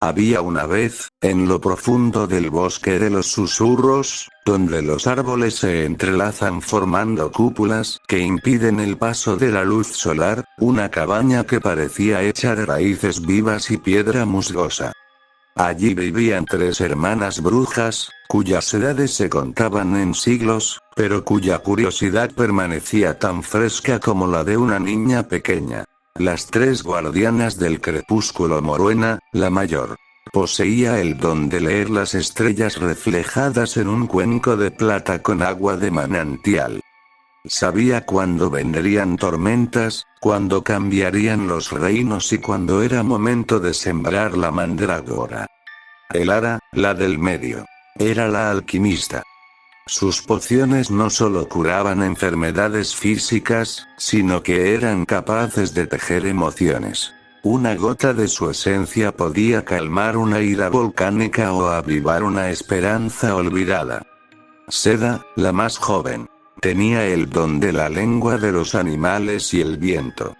Había una vez, en lo profundo del bosque de los susurros, donde los árboles se entrelazan formando cúpulas que impiden el paso de la luz solar, una cabaña que parecía hecha de raíces vivas y piedra musgosa. Allí vivían 3 hermanas brujas, cuyas edades se contaban en siglos, pero cuya curiosidad permanecía tan fresca como la de una niña pequeña. Las 3 guardianas del crepúsculo. Moruena, la mayor, poseía el don de leer las estrellas reflejadas en un cuenco de plata con agua de manantial. Sabía cuándo vendrían tormentas, cuándo cambiarían los reinos y cuándo era momento de sembrar la mandrágora. Elara, la del medio, era la alquimista. Sus pociones no solo curaban enfermedades físicas, sino que eran capaces de tejer emociones. Una gota de su esencia podía calmar una ira volcánica o avivar una esperanza olvidada. Seda, la más joven, tenía el don de la lengua de los animales y el viento.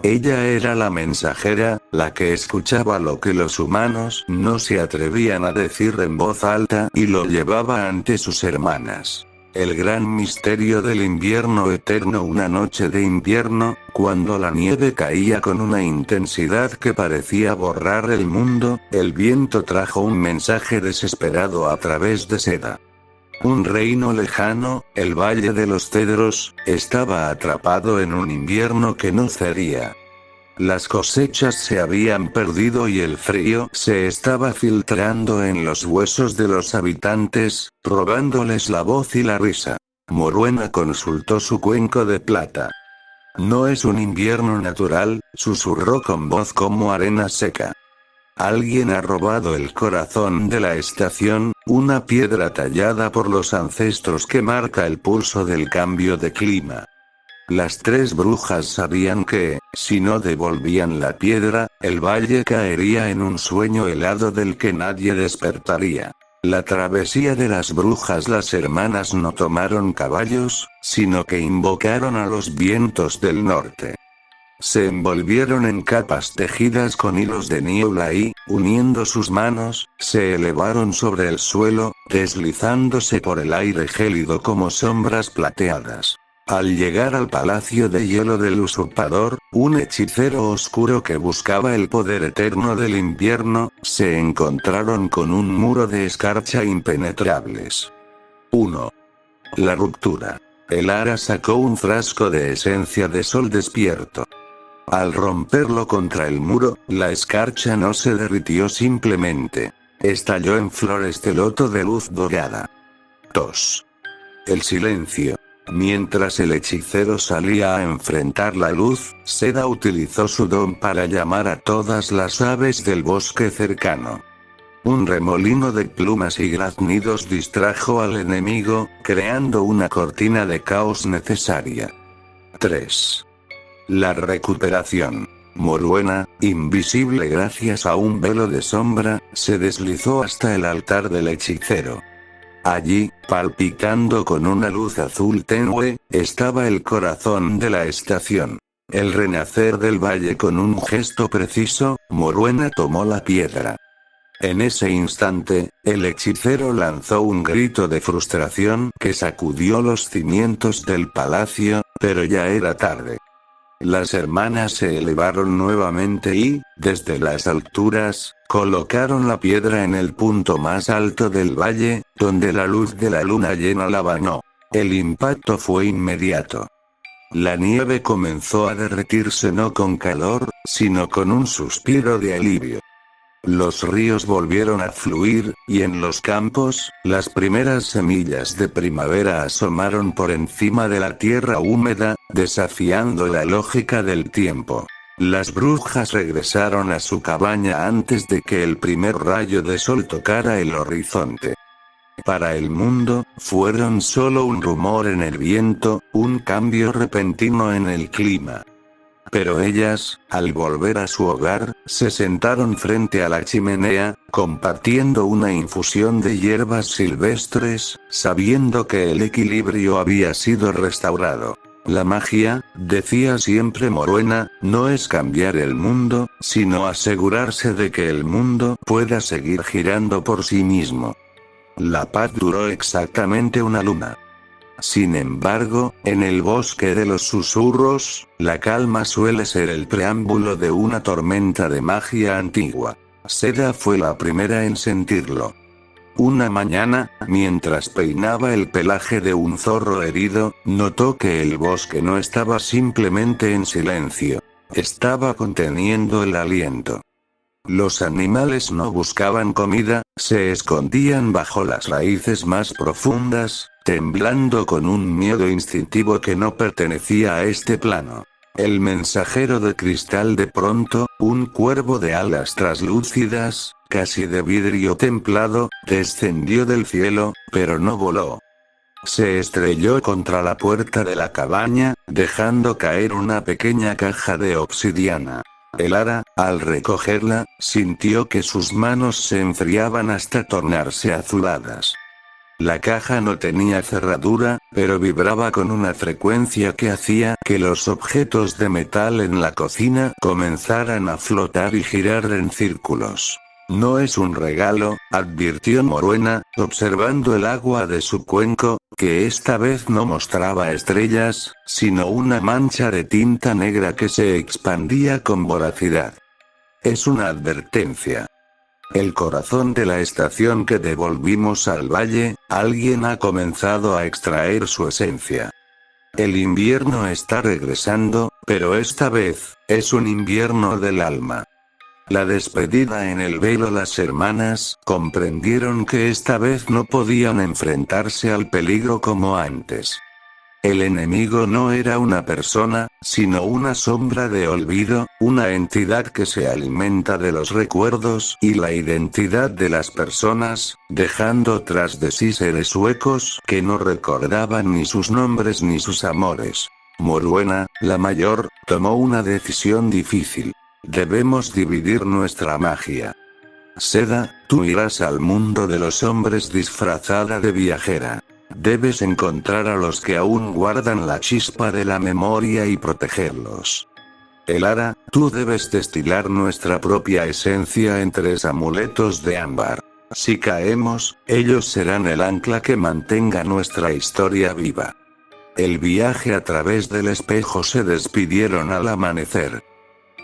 Ella era la mensajera, la que escuchaba lo que los humanos no se atrevían a decir en voz alta y lo llevaba ante sus hermanas. El gran misterio del invierno eterno. Una noche de invierno, cuando la nieve caía con una intensidad que parecía borrar el mundo, el viento trajo un mensaje desesperado a través de Seda. Un reino lejano, el Valle de los Cedros, estaba atrapado en un invierno que no cedía. Las cosechas se habían perdido y el frío se estaba filtrando en los huesos de los habitantes, robándoles la voz y la risa. Moruena consultó su cuenco de plata. No es un invierno natural, susurró con voz como arena seca. Alguien ha robado el corazón de la estación, una piedra tallada por los ancestros que marca el pulso del cambio de clima. Las 3 brujas sabían que, si no devolvían la piedra, el valle caería en un sueño helado del que nadie despertaría. La travesía de las brujas. Las hermanas no tomaron caballos, sino que invocaron a los vientos del norte. Se envolvieron en capas tejidas con hilos de niebla y, uniendo sus manos, se elevaron sobre el suelo, deslizándose por el aire gélido como sombras plateadas. Al llegar al palacio de hielo del usurpador, un hechicero oscuro que buscaba el poder eterno del invierno, se encontraron con un muro de escarcha impenetrables. 1. La ruptura. Elara sacó un frasco de esencia de sol despierto. Al romperlo contra el muro, la escarcha no se derritió simplemente. Estalló en flores de loto de luz dorada. 2. El silencio. Mientras el hechicero salía a enfrentar la luz, Seda utilizó su don para llamar a todas las aves del bosque cercano. Un remolino de plumas y graznidos distrajo al enemigo, creando una cortina de caos necesaria. 3. La recuperación. Moruena, invisible gracias a un velo de sombra, se deslizó hasta el altar del hechicero. Allí, palpitando con una luz azul tenue, estaba el corazón de la estación. El renacer del valle. Con un gesto preciso, Moruena tomó la piedra. En ese instante, el hechicero lanzó un grito de frustración que sacudió los cimientos del palacio, pero ya era tarde. Las hermanas se elevaron nuevamente y, desde las alturas, colocaron la piedra en el punto más alto del valle, donde la luz de la luna llena la bañó. El impacto fue inmediato. La nieve comenzó a derretirse no con calor, sino con un suspiro de alivio. Los ríos volvieron a fluir, y en los campos, las primeras semillas de primavera asomaron por encima de la tierra húmeda, desafiando la lógica del tiempo. Las brujas regresaron a su cabaña antes de que el primer rayo de sol tocara el horizonte. Para el mundo, fueron solo un rumor en el viento, un cambio repentino en el clima. Pero ellas, al volver a su hogar, se sentaron frente a la chimenea, compartiendo una infusión de hierbas silvestres, sabiendo que el equilibrio había sido restaurado. La magia, decía siempre Moruena, no es cambiar el mundo, sino asegurarse de que el mundo pueda seguir girando por sí mismo. La paz duró exactamente una luna. Sin embargo, en el bosque de los susurros, la calma suele ser el preámbulo de una tormenta de magia antigua. Seda fue la primera en sentirlo. Una mañana, mientras peinaba el pelaje de un zorro herido, notó que el bosque no estaba simplemente en silencio. Estaba conteniendo el aliento. Los animales no buscaban comida, se escondían bajo las raíces más profundas, temblando con un miedo instintivo que no pertenecía a este plano. El mensajero de cristal de pronto, un cuervo de alas traslúcidas, casi de vidrio templado, descendió del cielo, pero no voló. Se estrelló contra la puerta de la cabaña, dejando caer una pequeña caja de obsidiana. El ara, al recogerla, sintió que sus manos se enfriaban hasta tornarse azuladas. La caja no tenía cerradura, pero vibraba con una frecuencia que hacía que los objetos de metal en la cocina comenzaran a flotar y girar en círculos. No es un regalo, advirtió Moruena, observando el agua de su cuenco, que esta vez no mostraba estrellas, sino una mancha de tinta negra que se expandía con voracidad. Es una advertencia. El corazón de la estación que devolvimos al valle, alguien ha comenzado a extraer su esencia. El invierno está regresando, pero esta vez, es un invierno del alma. La despedida en el velo. Las hermanas comprendieron que esta vez no podían enfrentarse al peligro como antes. El enemigo no era una persona, sino una sombra de olvido, una entidad que se alimenta de los recuerdos y la identidad de las personas, dejando tras de sí seres huecos que no recordaban ni sus nombres ni sus amores. Moruena, la mayor, tomó una decisión difícil. Debemos dividir nuestra magia. Seda, tú irás al mundo de los hombres disfrazada de viajera. Debes encontrar a los que aún guardan la chispa de la memoria y protegerlos. Elara, tú debes destilar nuestra propia esencia en 3 amuletos de ámbar. Si caemos, ellos serán el ancla que mantenga nuestra historia viva. El viaje a través del espejo. Se despidieron al amanecer.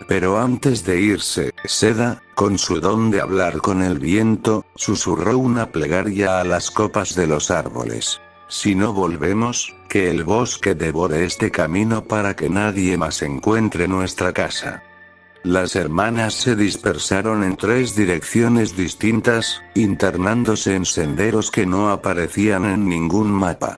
Pero antes de irse, Seda, con su don de hablar con el viento, susurró una plegaria a las copas de los árboles. Si no volvemos, que el bosque devore este camino para que nadie más encuentre nuestra casa. Las hermanas se dispersaron en 3 direcciones distintas, internándose en senderos que no aparecían en ningún mapa.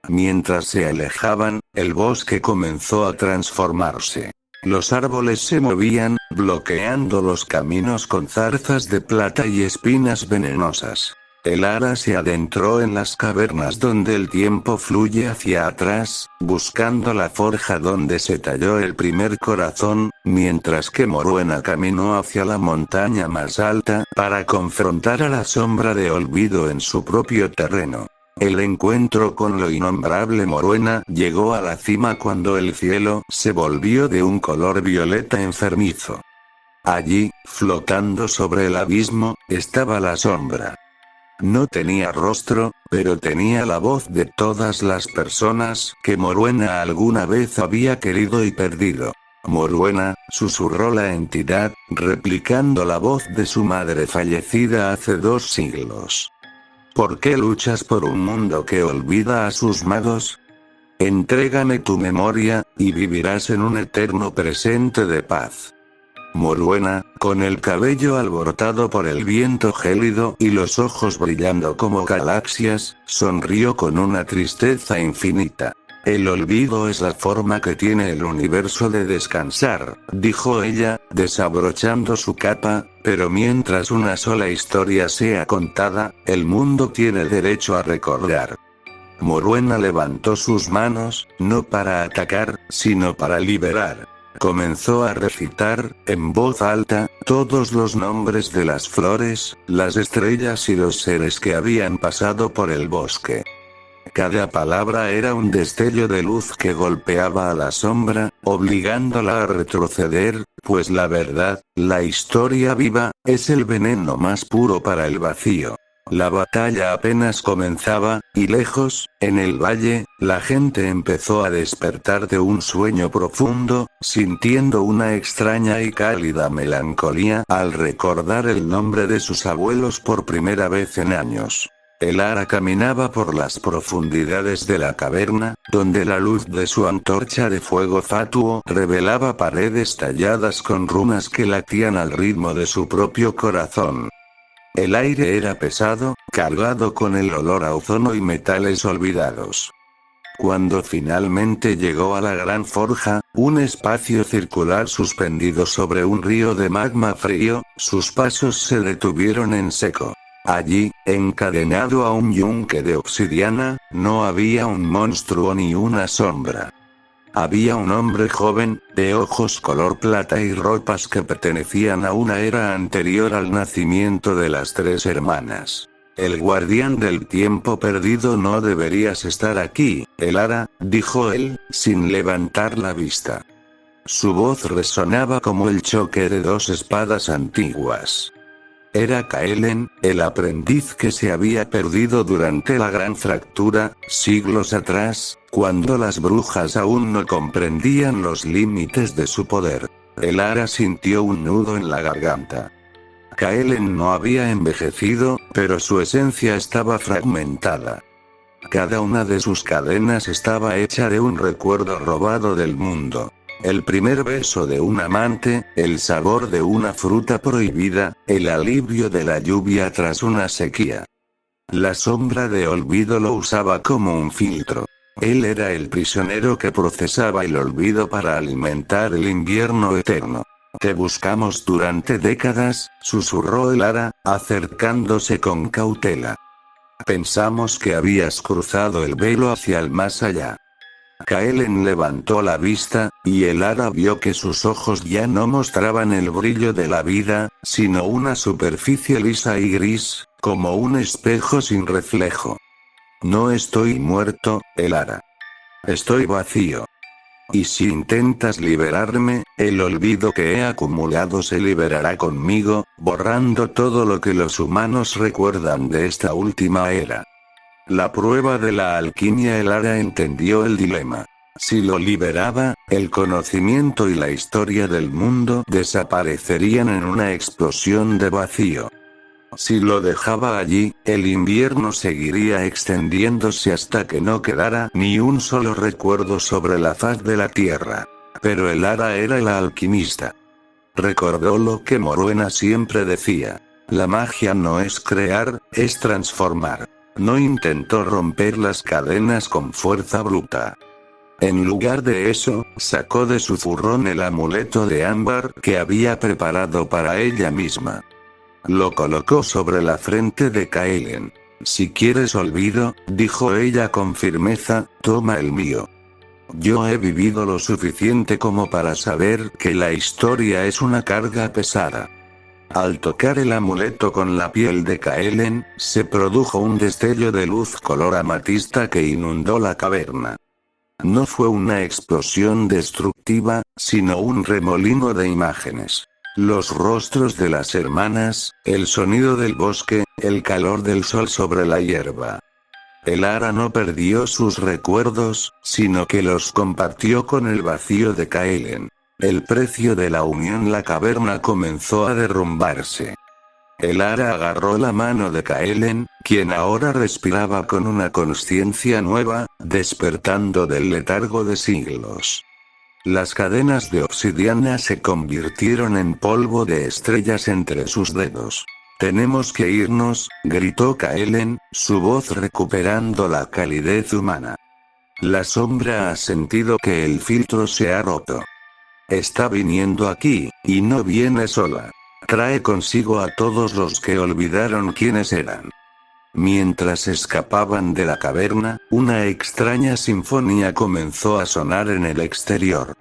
Mientras se alejaban, el bosque comenzó a transformarse. Los árboles se movían, bloqueando los caminos con zarzas de plata y espinas venenosas. El ara se adentró en las cavernas donde el tiempo fluye hacia atrás, buscando la forja donde se talló el primer corazón, mientras que Moruena caminó hacia la montaña más alta, para confrontar a la sombra de olvido en su propio terreno. El encuentro con lo innombrable. Moruena llegó a la cima cuando el cielo se volvió de un color violeta enfermizo. Allí, flotando sobre el abismo, estaba la sombra. No tenía rostro, pero tenía la voz de todas las personas que Moruena alguna vez había querido y perdido. Moruena, susurró la entidad, replicando la voz de su madre fallecida hace 2 siglos. ¿Por qué luchas por un mundo que olvida a sus magos? Entrégame tu memoria, y vivirás en un eterno presente de paz. Moruena, con el cabello alborotado por el viento gélido y los ojos brillando como galaxias, sonrió con una tristeza infinita. El olvido es la forma que tiene el universo de descansar, dijo ella, desabrochando su capa, pero mientras una sola historia sea contada, el mundo tiene derecho a recordar. Moruena levantó sus manos, no para atacar, sino para liberar. Comenzó a recitar, en voz alta, todos los nombres de las flores, las estrellas y los seres que habían pasado por el bosque. Cada palabra era un destello de luz que golpeaba a la sombra, obligándola a retroceder, pues la verdad, la historia viva, es el veneno más puro para el vacío. La batalla apenas comenzaba, y lejos, en el valle, la gente empezó a despertar de un sueño profundo, sintiendo una extraña y cálida melancolía al recordar el nombre de sus abuelos por primera vez en años. Elara caminaba por las profundidades de la caverna, donde la luz de su antorcha de fuego fatuo revelaba paredes talladas con runas que latían al ritmo de su propio corazón. El aire era pesado, cargado con el olor a ozono y metales olvidados. Cuando finalmente llegó a la gran forja, un espacio circular suspendido sobre un río de magma frío, sus pasos se detuvieron en seco. Allí, encadenado a un yunque de obsidiana, no había un monstruo ni una sombra. Había un hombre joven, de ojos color plata y ropas que pertenecían a una era anterior al nacimiento de las tres hermanas. El guardián del tiempo perdido, no deberías estar aquí, Elara, dijo él, sin levantar la vista. Su voz resonaba como el choque de dos espadas antiguas. Era Kaelen, el aprendiz que se había perdido durante la gran fractura, siglos atrás, cuando las brujas aún no comprendían los límites de su poder. Elara sintió un nudo en la garganta. Kaelen no había envejecido, pero su esencia estaba fragmentada. Cada una de sus cadenas estaba hecha de un recuerdo robado del mundo. El primer beso de un amante, el sabor de una fruta prohibida, el alivio de la lluvia tras una sequía. La sombra de olvido lo usaba como un filtro. Él era el prisionero que procesaba el olvido para alimentar el invierno eterno. Te buscamos durante décadas, susurró Elara, acercándose con cautela. Pensamos que habías cruzado el velo hacia el más allá. Kaelen levantó la vista, y Elara vio que sus ojos ya no mostraban el brillo de la vida, sino una superficie lisa y gris, como un espejo sin reflejo. No estoy muerto, Elara. Estoy vacío. Y si intentas liberarme, el olvido que he acumulado se liberará conmigo, borrando todo lo que los humanos recuerdan de esta última era. La prueba de la alquimia. Elara entendió el dilema. Si lo liberaba, el conocimiento y la historia del mundo desaparecerían en una explosión de vacío. Si lo dejaba allí, el invierno seguiría extendiéndose hasta que no quedara ni un solo recuerdo sobre la faz de la tierra. Pero Elara era el alquimista. Recordó lo que Moruena siempre decía. La magia no es crear, es transformar. No intentó romper las cadenas con fuerza bruta. En lugar de eso, sacó de su zurrón el amuleto de ámbar que había preparado para ella misma. Lo colocó sobre la frente de Kaelen. Si quieres olvido, dijo ella con firmeza, toma el mío. Yo he vivido lo suficiente como para saber que la historia es una carga pesada. Al tocar el amuleto con la piel de Kaelen, se produjo un destello de luz color amatista que inundó la caverna. No fue una explosión destructiva, sino un remolino de imágenes. Los rostros de las hermanas, el sonido del bosque, el calor del sol sobre la hierba. Elara no perdió sus recuerdos, sino que los compartió con el vacío de Kaelen. El precio de la unión. La caverna comenzó a derrumbarse. Elara agarró la mano de Kaelen, quien ahora respiraba con una consciencia nueva, despertando del letargo de siglos. Las cadenas de obsidiana se convirtieron en polvo de estrellas entre sus dedos. Tenemos que irnos, gritó Kaelen, su voz recuperando la calidez humana. La sombra ha sentido que el filtro se ha roto. Está viniendo aquí, y no viene sola. Trae consigo a todos los que olvidaron quiénes eran. Mientras escapaban de la caverna, una extraña sinfonía comenzó a sonar en el exterior.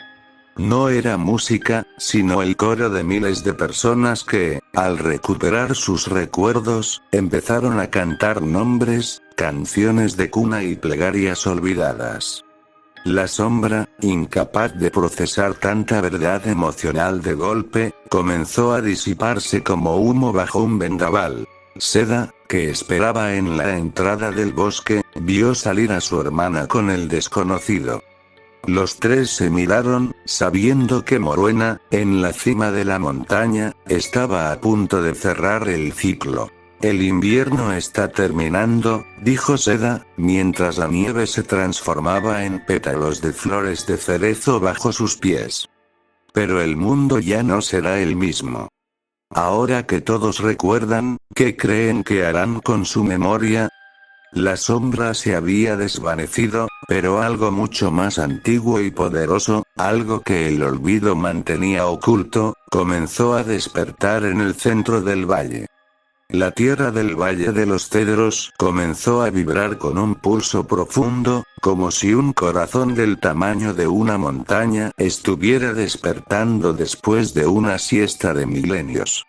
No era música, sino el coro de miles de personas que, al recuperar sus recuerdos, empezaron a cantar nombres, canciones de cuna y plegarias olvidadas. La sombra, incapaz de procesar tanta verdad emocional de golpe, comenzó a disiparse como humo bajo un vendaval. Seda, que esperaba en la entrada del bosque, vio salir a su hermana con el desconocido. Los tres se miraron, sabiendo que Moruena, en la cima de la montaña, estaba a punto de cerrar el ciclo. El invierno está terminando, dijo Seda, mientras la nieve se transformaba en pétalos de flores de cerezo bajo sus pies. Pero el mundo ya no será el mismo. Ahora que todos recuerdan, ¿qué creen que harán con su memoria? La sombra se había desvanecido, pero algo mucho más antiguo y poderoso, algo que el olvido mantenía oculto, comenzó a despertar en el centro del valle. La tierra del Valle de los Cedros comenzó a vibrar con un pulso profundo, como si un corazón del tamaño de una montaña estuviera despertando después de una siesta de milenios.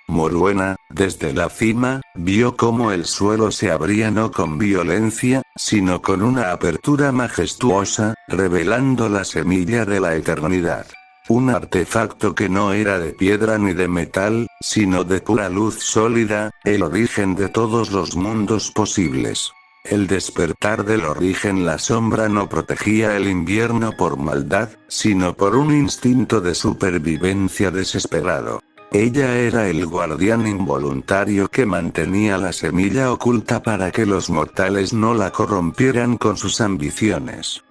Moruena, desde la cima, vio cómo el suelo se abría no con violencia, sino con una apertura majestuosa, revelando la semilla de la eternidad. Un artefacto que no era de piedra ni de metal, sino de pura luz sólida, el origen de todos los mundos posibles. El despertar del origen. La sombra no protegía el invierno por maldad, sino por un instinto de supervivencia desesperado. Ella era el guardián involuntario que mantenía la semilla oculta para que los mortales no la corrompieran con sus ambiciones.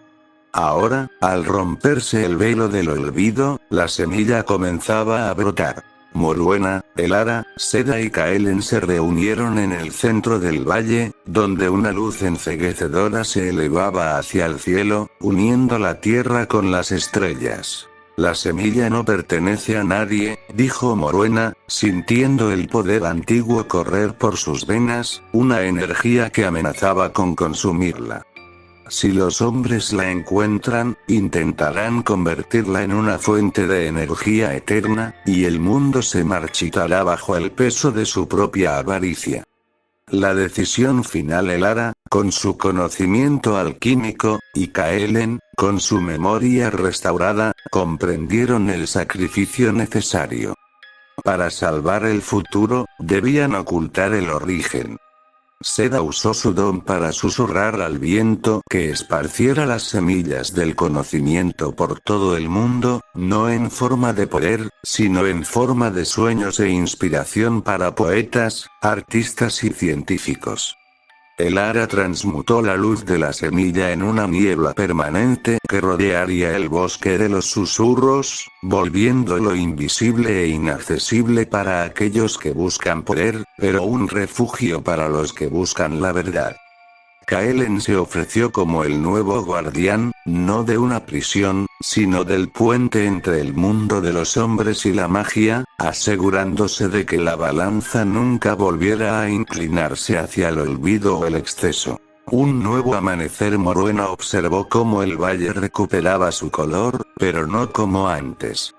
Ahora, al romperse el velo del olvido, la semilla comenzaba a brotar. Moruena, Elara, Seda y Kaelen se reunieron en el centro del valle, donde una luz enceguecedora se elevaba hacia el cielo, uniendo la tierra con las estrellas. La semilla no pertenece a nadie, dijo Moruena, sintiendo el poder antiguo correr por sus venas, una energía que amenazaba con consumirla. Si los hombres la encuentran, intentarán convertirla en una fuente de energía eterna, y el mundo se marchitará bajo el peso de su propia avaricia. La decisión final. Elara, con su conocimiento alquímico, y Kaelen, con su memoria restaurada, comprendieron el sacrificio necesario. Para salvar el futuro, debían ocultar el origen. Seda usó su don para susurrar al viento que esparciera las semillas del conocimiento por todo el mundo, no en forma de poder, sino en forma de sueños e inspiración para poetas, artistas y científicos. Elara transmutó la luz de la semilla en una niebla permanente que rodearía el bosque de los susurros, volviéndolo invisible e inaccesible para aquellos que buscan poder, pero un refugio para los que buscan la verdad. Kaelen se ofreció como el nuevo guardián, no de una prisión, sino del puente entre el mundo de los hombres y la magia, asegurándose de que la balanza nunca volviera a inclinarse hacia el olvido o el exceso. Un nuevo amanecer. Moruena observó cómo el valle recuperaba su color, pero no como antes.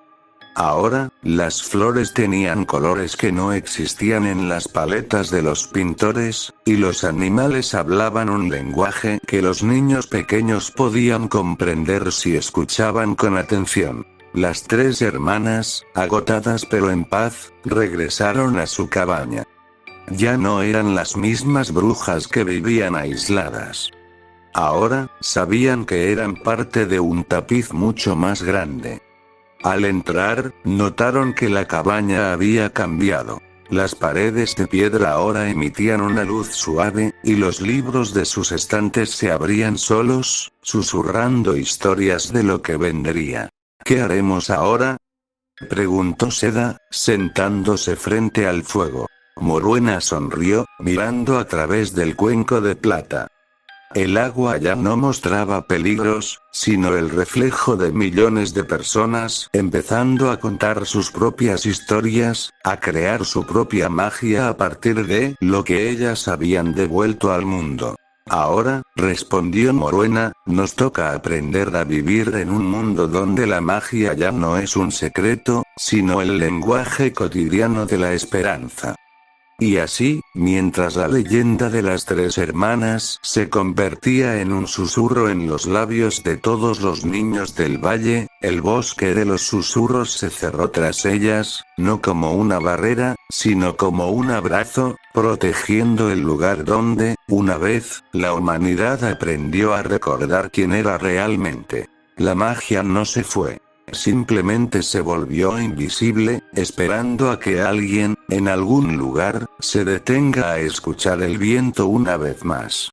Ahora, las flores tenían colores que no existían en las paletas de los pintores, y los animales hablaban un lenguaje que los niños pequeños podían comprender si escuchaban con atención. Las tres hermanas, agotadas pero en paz, regresaron a su cabaña. Ya no eran las mismas brujas que vivían aisladas. Ahora, sabían que eran parte de un tapiz mucho más grande. Al entrar, notaron que la cabaña había cambiado. Las paredes de piedra ahora emitían una luz suave, y los libros de sus estantes se abrían solos, susurrando historias de lo que vendría. ¿Qué haremos ahora?, preguntó Seda, sentándose frente al fuego. Moruena sonrió, mirando a través del cuenco de plata. El agua ya no mostraba peligros, sino el reflejo de millones de personas empezando a contar sus propias historias, a crear su propia magia a partir de lo que ellas habían devuelto al mundo. Ahora, respondió Moruena, nos toca aprender a vivir en un mundo donde la magia ya no es un secreto, sino el lenguaje cotidiano de la esperanza. Y así, mientras la leyenda de las tres hermanas se convertía en un susurro en los labios de todos los niños del valle, el bosque de los susurros se cerró tras ellas, no como una barrera, sino como un abrazo, protegiendo el lugar donde, una vez, la humanidad aprendió a recordar quién era realmente. La magia no se fue. Simplemente se volvió invisible, esperando a que alguien, en algún lugar, se detenga a escuchar el viento una vez más.